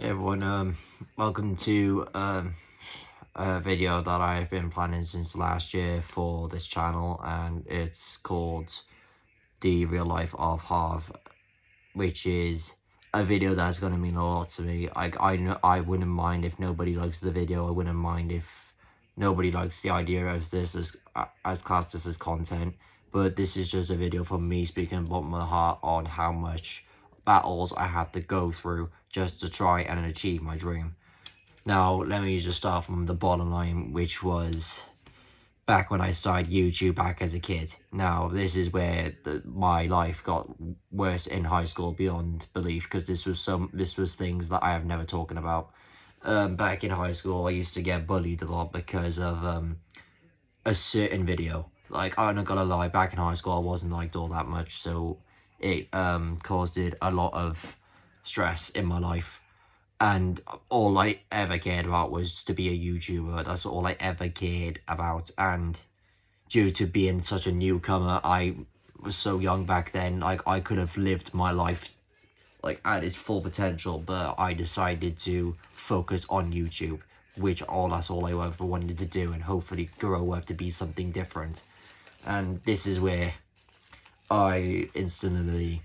Hey everyone, welcome to a video that I've been planning since last year for this channel, and it's called The Real Life of Harv, which is a video that's going to mean a lot to me. I wouldn't mind if nobody likes the video. I wouldn't mind if nobody likes the idea of this as classed as content, but this is just a video from me speaking about my heart on how much battles I had to go through just to try and achieve my dream. Now, let me just start from the bottom line, which was back when I started YouTube back as a kid. Now, this is where my life got worse in high school beyond belief, because this was things that I have never talked about. Back in high school, I used to get bullied a lot because of a certain video. Like, I'm not gonna lie, back in high school, I wasn't liked all that much, so it caused it a lot of stress in my life. And all I ever cared about was to be a YouTuber. That's all I ever cared about. And due to being such a newcomer, I was so young back then, like, I could have lived my life like at its full potential, but I decided to focus on YouTube, which that's all I ever wanted to do, and hopefully grow up to be something different. And this is where I instantly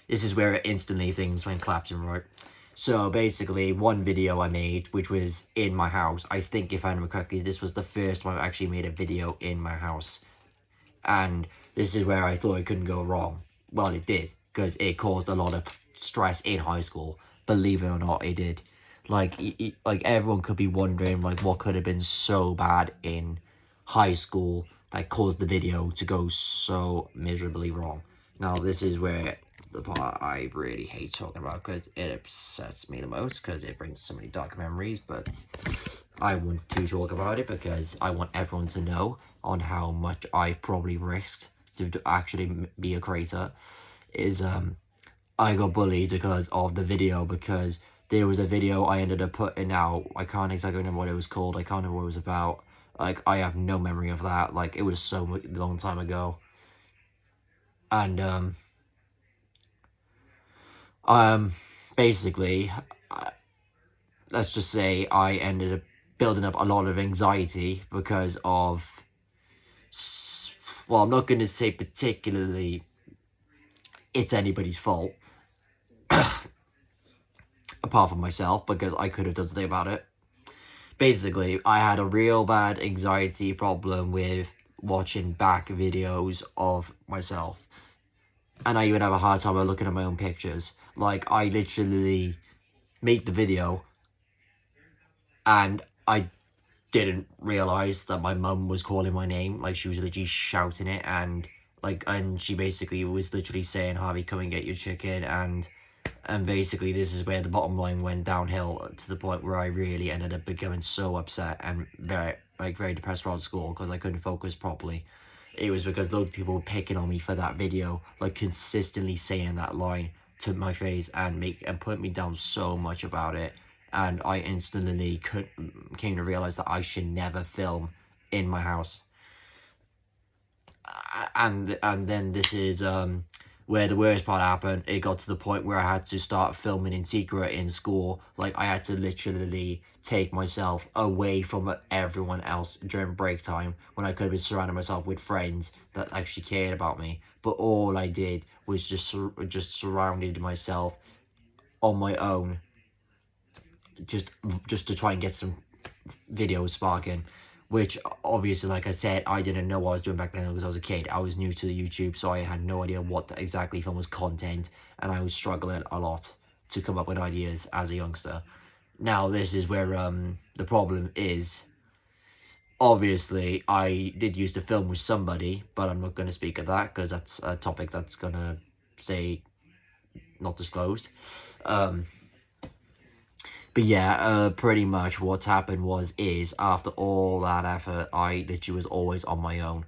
things went collapsing, right? So basically, one video I made, which was in my house, I think if I remember correctly, this was the first time I actually made a video in my house. And this is where I thought it couldn't go wrong. Well, it did, because it caused a lot of stress in high school. Believe it or not, it did. Like, like everyone could be wondering, like, what could have been so bad in high school that caused the video to go so miserably wrong. Now, this is where the part I really hate talking about, because it upsets me the most, because it brings so many dark memories, but I want to talk about it because I want everyone to know on how much I probably risked to actually be a creator. Is I got bullied because of the video, because there was a video I ended up putting out. I can't exactly remember what it was called. I can't remember what it was about. Like, I have no memory of that. Like, it was so long time ago. And basically, let's just say I ended up building up a lot of anxiety because of, well, I'm not going to say particularly it's anybody's fault, apart from myself, because I could have done something about it. Basically, I had a real bad anxiety problem with watching back videos of myself. And I even have a hard time looking at my own pictures. Like, I literally made the video, and I didn't realize that my mum was calling my name. Like, she was literally shouting it, and she basically was literally saying, "Harvey, come and get your chicken," and basically this is where the bottom line went downhill to the point where I really ended up becoming so upset and very depressed throughout school because I couldn't focus properly. It was because loads of people were picking on me for that video, like consistently saying that line to my face and put me down so much about it. And I instantly came to realize that I should never film in my house. And then this is where the worst part happened. It got to the point where I had to start filming in secret in school. Like, I had to literally take myself away from everyone else during break time when I could have been surrounding myself with friends that actually cared about me. But all I did was just surrounded myself on my own, just to try and get some videos sparking, which obviously, like I said, I didn't know what I was doing back then because I was a kid. I was new to the YouTube, so I had no idea what exactly film was content, and I was struggling a lot to come up with ideas as a youngster. Now, this is where the problem is. Obviously, I did used to film with somebody, but I'm not going to speak of that because that's a topic that's going to stay not disclosed. But yeah, pretty much what's happened is after all that effort, I literally was always on my own.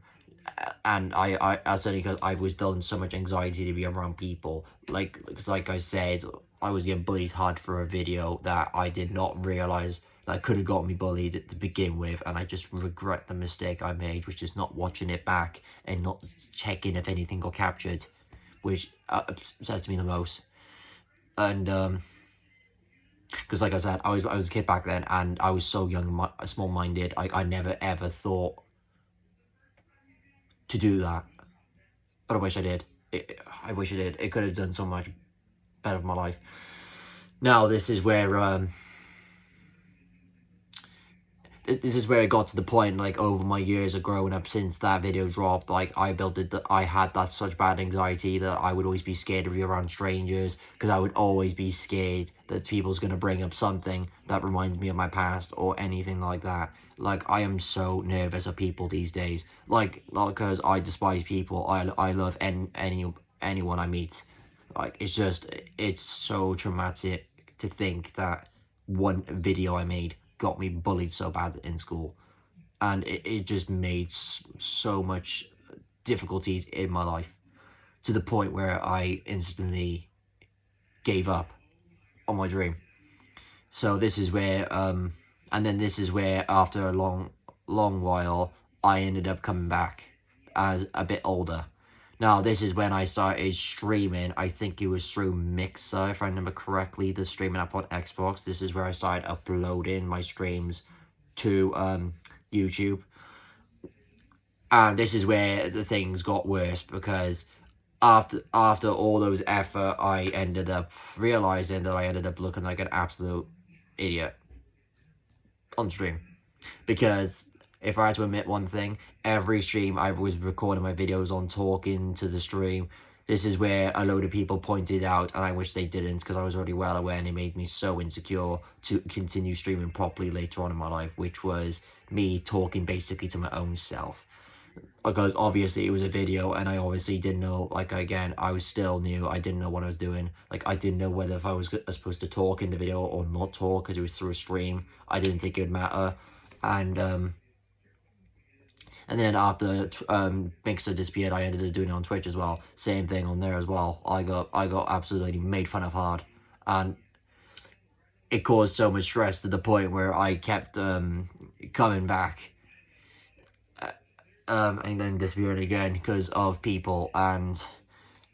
And I certainly, because I was building so much anxiety to be around people. Because like I said, I was getting bullied hard for a video that I did not realize that could have got me bullied to begin with. And I just regret the mistake I made, which is not watching it back and not checking if anything got captured, which upsets me the most. And Because like I said, I was a kid back then, and I was so young, small-minded. I never ever thought to do that, but I wish I did. I wish I did. It could have done so much better for my life. Now this is where it got to the point, like, over my years of growing up since that video dropped, like, I had that such bad anxiety that I would always be scared to be around strangers, because I would always be scared that people's going to bring up something that reminds me of my past or anything like that. Like, I am so nervous of people these days, like, not because I despise people. I love anyone I meet. Like, it's so traumatic to think that one video I made got me bullied so bad in school, and it just made so much difficulties in my life, to the point where I instantly gave up on my dream. So this is where and then this is where, after a long while, I ended up coming back as a bit older. Now, this is when I started streaming. I think it was through Mixer, if I remember correctly, the streaming app on Xbox. This is where I started uploading my streams to YouTube. And this is where the things got worse, because after all those effort, I ended up realizing that I ended up looking like an absolute idiot on stream. Because if I had to admit one thing, every stream I was recording my videos on, talking to the stream. This is where a load of people pointed out, and I wish they didn't, because I was already well aware, and it made me so insecure to continue streaming properly later on in my life, which was me talking basically to my own self. Because obviously it was a video, and I obviously didn't know, like, again, I was still new. I didn't know what I was doing. Like, I didn't know whether if I was supposed to talk in the video or not talk, because it was through a stream. I didn't think it would matter. And then after Mixer disappeared, I ended up doing it on Twitch as well. Same thing on there as well. I got absolutely made fun of hard, and it caused so much stress to the point where I kept coming back, and then disappearing again because of people. And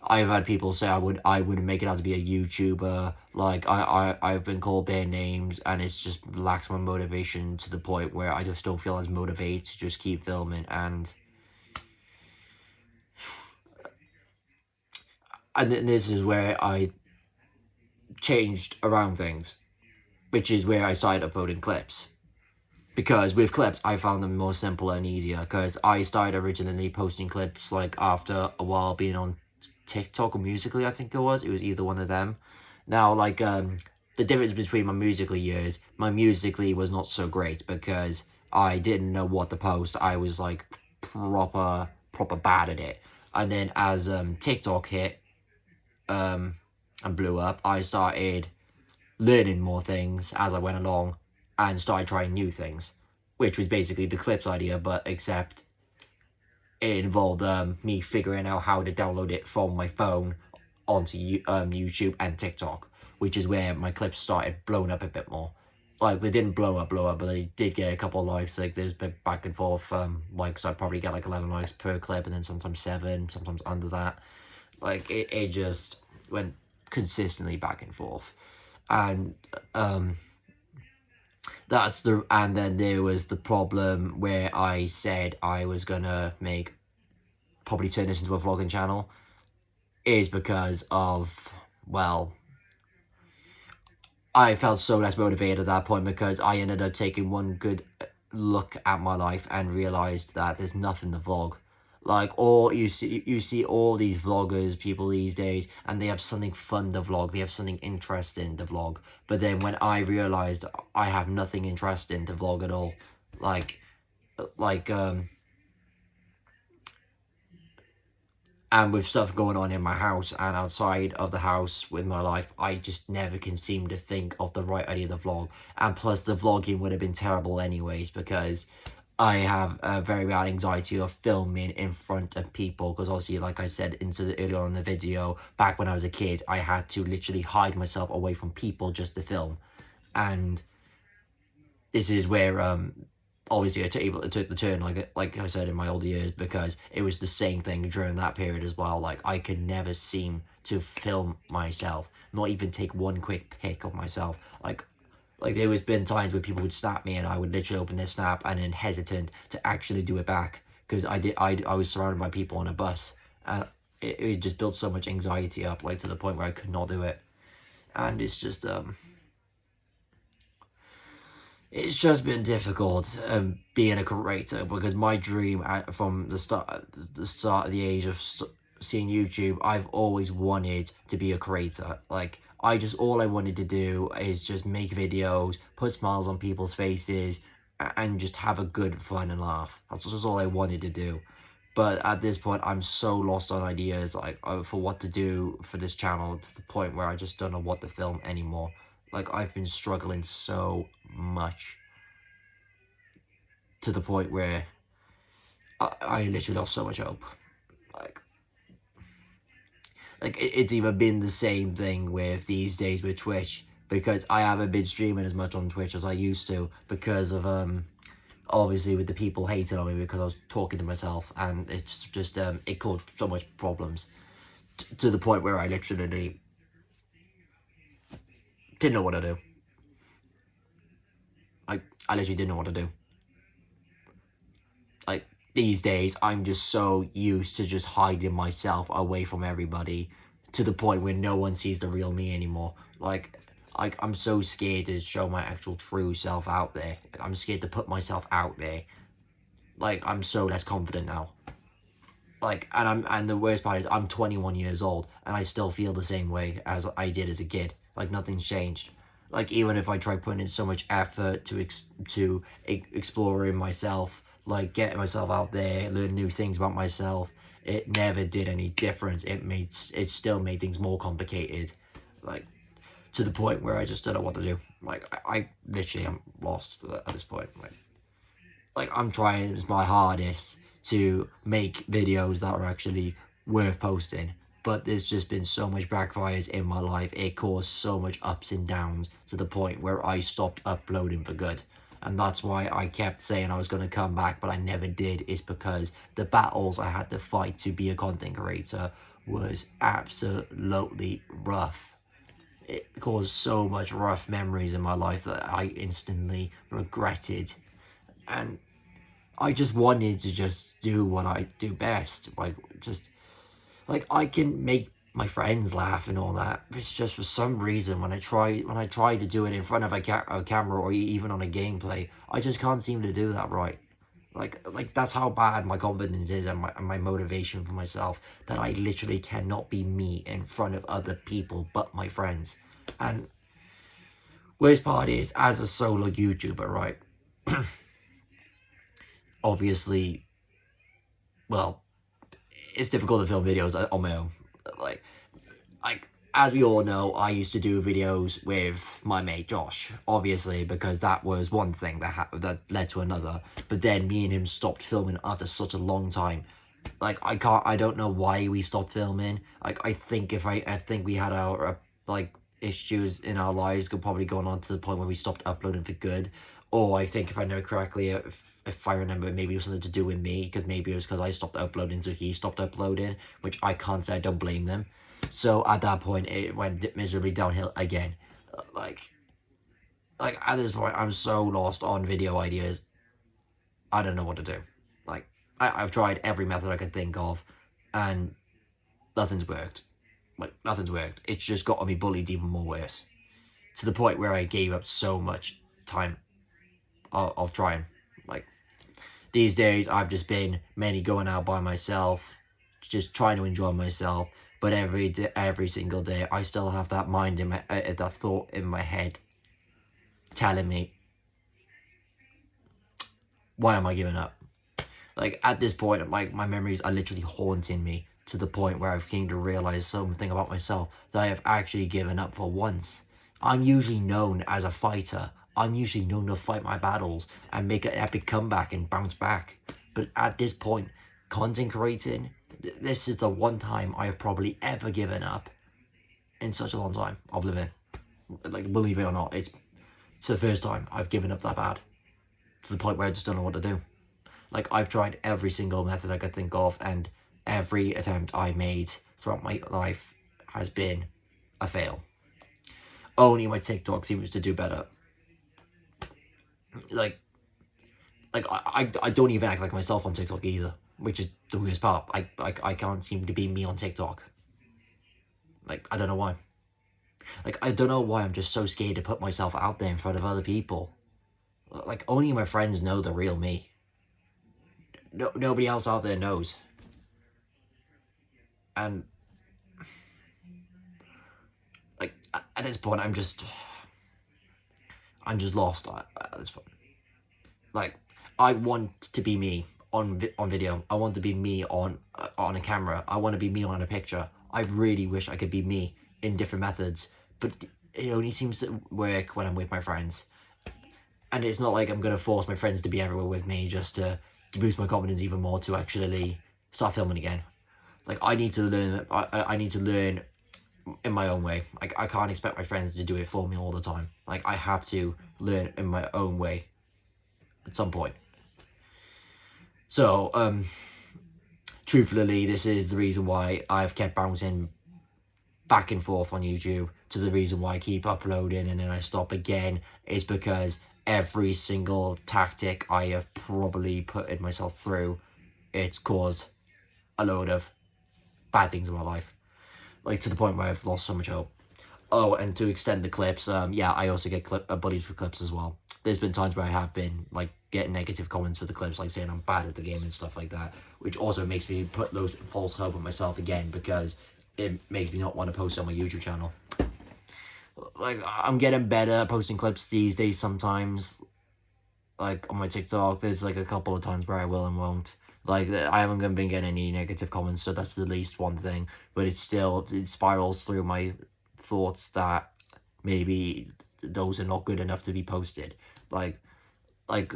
I've had people say I wouldn't make it out to be a YouTuber. Like, I've been called bad names, and it's just lacked my motivation to the point where I just don't feel as motivated to just keep filming. And then this is where I changed around things, which is where I started uploading clips. Because with clips, I found them more simple and easier, because I started originally posting clips, like, after a while being on TikTok or Musically, I think it was either one of them. Now, like, the difference between my Musically was not so great, because I didn't know what to post. I was, like, proper bad at it. And then as TikTok hit and blew up, I started learning more things as I went along, and started trying new things, which was basically the clips idea, but except it involved me figuring out how to download it from my phone onto YouTube and TikTok, which is where my clips started blowing up a bit more. Like, they didn't blow up, but they did get a couple of likes. Like, there's been back and forth likes. I'd probably get like 11 likes per clip, and then sometimes 7, sometimes under that. Like, it just went consistently back and forth. And and then there was the problem where I said I was gonna probably turn this into a vlogging channel, is because of, well, I felt so less motivated at that point, because I ended up taking one good look at my life and realized that there's nothing to vlog. Like, all you see all these vloggers, people these days, and they have something fun to vlog, they have something interesting to vlog. But then when I realized I have nothing interesting to vlog at all, and with stuff going on in my house and outside of the house with my life, I just never can seem to think of the right idea to vlog. And plus, the vlogging would have been terrible anyways, because I have a very bad anxiety of filming in front of people, because obviously, like I said earlier on in the video, back when I was a kid, I had to literally hide myself away from people just to film. And this is where obviously I took the turn, like I said, in my older years, because it was the same thing during that period as well. Like, I could never seem to film myself, not even take one quick pic of myself. Like, Like, there was been times where people would snap me and I would literally open their snap and then hesitant to actually do it back, because I was surrounded by people on a bus, and it just built so much anxiety up, like, to the point where I could not do it. And it's just been difficult, being a creator, because my dream from the start of the age of seeing YouTube, I've always wanted to be a creator. Like, all I wanted to do is just make videos, put smiles on people's faces, and just have a good fun and laugh. That's just all I wanted to do. But at this point, I'm so lost on ideas, like, for what to do for this channel, to the point where I just don't know what to film anymore. Like, I've been struggling so much, to the point where I literally lost so much hope. Like, it's even been the same thing with these days with Twitch, because I haven't been streaming as much on Twitch as I used to, because of obviously with the people hating on me because I was talking to myself, and it's just it caused so much problems, to the point where I literally didn't know what to do. I literally didn't know what to do. Like, these days, I'm just so used to just hiding myself away from everybody, to the point where no one sees the real me anymore. Like, I'm so scared to show my actual true self out there. Like, I'm scared to put myself out there. Like, I'm so less confident now. Like, and the worst part is, I'm 21 years old, and I still feel the same way as I did as a kid. Like, nothing's changed. Like, even if I try putting in so much effort to exploring myself, like, getting myself out there, learn new things about myself, it never did any difference. It still made things more complicated. Like, to the point where I just don't know what to do. Like, I literally am lost at this point. Like, I'm trying my hardest to make videos that are actually worth posting, but there's just been so much backfires in my life. It caused so much ups and downs, to the point where I stopped uploading for good. And that's why I kept saying I was going to come back, but I never did, is because the battles I had to fight to be a content creator was absolutely rough. It caused so much rough memories in my life that I instantly regretted. And I just wanted to just do what I do best. Like, I can make my friends laugh and all that. But it's just, for some reason, when I try to do it in front of a camera, or even on a gameplay, I just can't seem to do that right. Like, that's how bad my confidence is, and my motivation for myself, that I literally cannot be me in front of other people but my friends. And worst part is, as a solo YouTuber, right? Obviously, well, it's difficult to film videos on my own. Like, like as we all know, I used to do videos with my mate Josh, obviously, because that was one thing that led to another. But then me and him stopped filming after such a long time. Like, I don't know why we stopped filming. Like, I think we had our like issues in our lives, could probably going on to the point where we stopped uploading for good. Or I think, if I know correctly, if I remember, maybe it was something to do with me, because maybe it was because I stopped uploading, so he stopped uploading, which I can't say I don't blame them. So at that point, it went miserably downhill again. Like, at this point, I'm so lost on video ideas. I don't know what to do. Like, I've tried every method I could think of, and nothing's worked. Like, nothing's worked. It's just gotten me bullied even more worse, to the point where I gave up so much time of trying. Like, these days, I've just been mainly going out by myself, just trying to enjoy myself. But every single day, I still have that that thought in my head, telling me, why am I giving up? Like, at this point, my memories are literally haunting me, to the point where I've came to realize something about myself, that I have actually given up for once. I'm usually known as a fighter. I'm usually known to fight my battles and make an epic comeback and bounce back. But at this point, content creating, this is the one time I have probably ever given up in such a long time of living. Like, believe it or not, it's the first time I've given up that bad, to the point where I just don't know what to do. Like, I've tried every single method I could think of, and every attempt I made throughout my life has been a fail. Only my TikTok seems to do better. Like, I don't even act like myself on TikTok either, which is the weirdest part. I can't seem to be me on TikTok. Like, I don't know why. Like, I don't know why I'm just so scared to put myself out there in front of other people. Like, only my friends know the real me. No, nobody else out there knows. And, like, at this point, I'm just lost at this point. Like, I want to be me on video. I want to be me on a camera. I want to be me on a picture. I really wish I could be me in different methods, but it only seems to work when I'm with my friends. And it's not like I'm gonna force my friends to be everywhere with me just to boost my confidence even more to actually start filming again. Like, I need to learn. I need to learn in my own way. Like, I can't expect my friends to do it for me all the time. Like, I have to learn in my own way at some point. So, truthfully, this is the reason why I've kept bouncing back and forth on YouTube, to the reason why I keep uploading and then I stop again, is because every single tactic I have probably put myself through, it's caused a load of bad things in my life. Like, to the point where I've lost so much hope. Oh, and to extend the clips, yeah, I also get bullied for clips as well. There's been times where I have been, like, getting negative comments for the clips, like saying I'm bad at the game and stuff like that, which also makes me put those false hope on myself again, because it makes me not want to post on my YouTube channel. Like, I'm getting better at posting clips these days sometimes. Like, on my TikTok, there's, like, a couple of times where I will and won't. Like, I haven't been getting any negative comments, so that's the least one thing. But it spirals through my thoughts that maybe those are not good enough to be posted. Like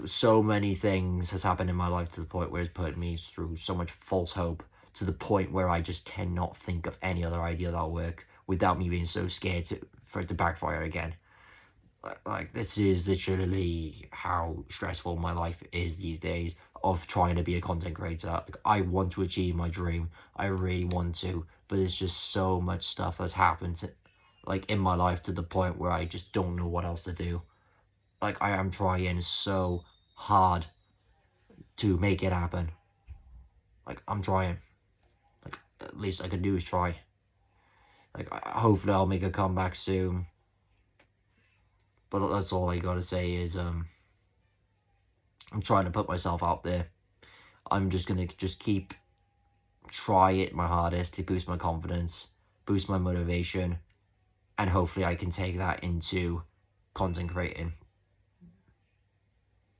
so many things has happened in my life to the point where it's put me through so much false hope, to the point where I just cannot think of any other idea that'll work without me being so scared for it to backfire again. Like, this is literally how stressful my life is these days, of trying to be a content creator. Like, I want to achieve my dream. I really want to, but it's just so much stuff that's happened, like, in my life, to the point where I just don't know what else to do. Like, I am trying so hard to make it happen. Like, I'm trying. Like, at least I can do is try. Like, hopefully I'll make a comeback soon. But that's all I gotta say is, I'm trying to put myself out there. I'm just gonna keep try it my hardest to boost my confidence, boost my motivation, and hopefully I can take that into content creating.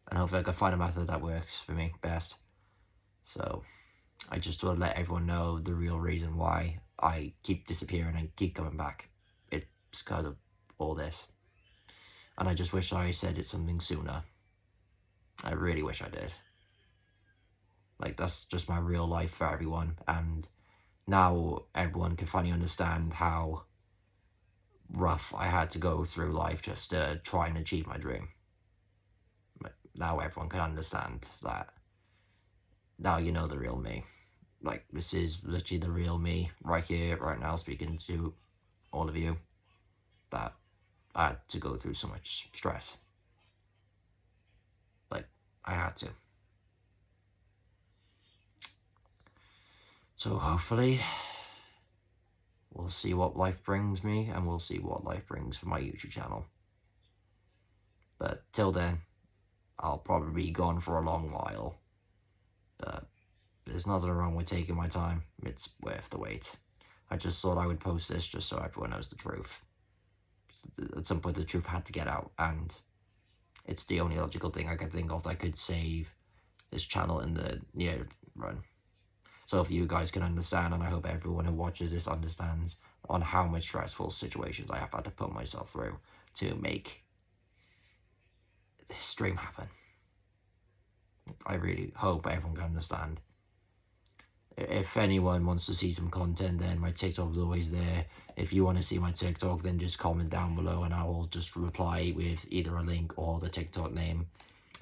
And hopefully I can find a method that works for me best. So, I just want to let everyone know the real reason why I keep disappearing and keep coming back. It's because of all this. And I just wish I said it something sooner. I really wish I did. Like, that's just my real life for everyone. And now everyone can finally understand how rough I had to go through life just to try and achieve my dream. Now everyone can understand that. Now you know the real me. Like, this is literally the real me right here, right now, speaking to all of you. That I had to go through so much stress. Like, I had to. So hopefully, we'll see what life brings me, and we'll see what life brings for my YouTube channel. But till then, I'll probably be gone for a long while. But there's nothing wrong with taking my time. It's worth the wait. I just thought I would post this just so everyone knows the truth. At some point, the truth had to get out, and it's the only logical thing I could think of that could save this channel in the near run. So if you guys can understand, and I hope everyone who watches this understands, on how much stressful situations I have had to put myself through to make this dream happen. I really hope everyone can understand. If anyone wants to see some content, then my TikTok's always there. If you want to see my TikTok, then just comment down below and I will just reply with either a link or the TikTok name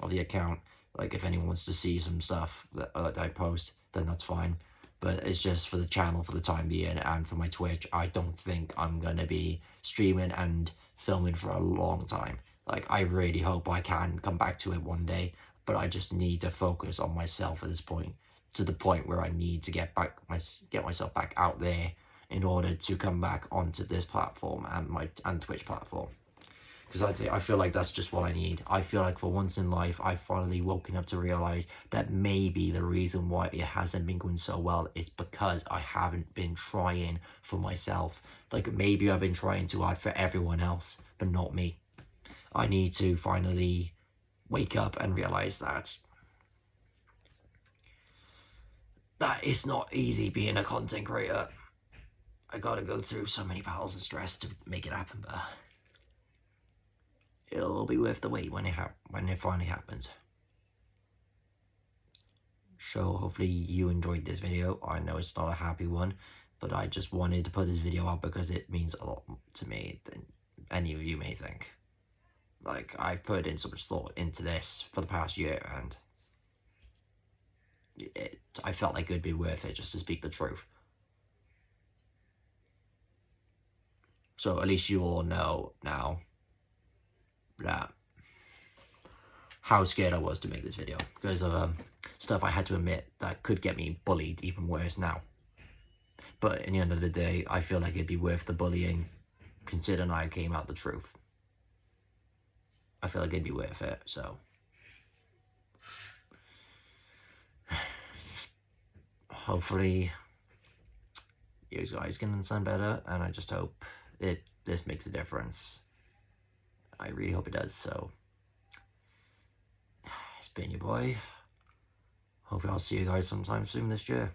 of the account. Like, if anyone wants to see some stuff that I post, then that's fine. But it's just for the channel for the time being, and for my Twitch, I don't think I'm going to be streaming and filming for a long time. Like, I really hope I can come back to it one day, but I just need to focus on myself at this point, to the point where I need to get myself back out there in order to come back onto this platform and Twitch platform. Because I feel like that's just what I need. I feel like for once in life, I've finally woken up to realize that maybe the reason why it hasn't been going so well is because I haven't been trying for myself. Like, maybe I've been trying too hard for everyone else, but not me. I need to finally wake up and realize that it's not easy being a content creator. I gotta go through so many battles and stress to make it happen, but it'll be worth the wait when it finally happens. So hopefully you enjoyed this video. I know it's not a happy one, but I just wanted to put this video out because it means a lot to me than any of you may think. Like, I've put in so much thought into this for the past year, and I felt like it'd be worth it just to speak the truth. So at least you all know now that how scared I was to make this video because of stuff I had to admit that could get me bullied even worse now. But in the end of the day, I feel like it'd be worth the bullying, considering I came out the truth. I feel like it'd be worth it, so. Hopefully, you guys can understand better, and I just hope this makes a difference. I really hope it does, so. It's been your boy. Hopefully I'll see you guys sometime soon this year.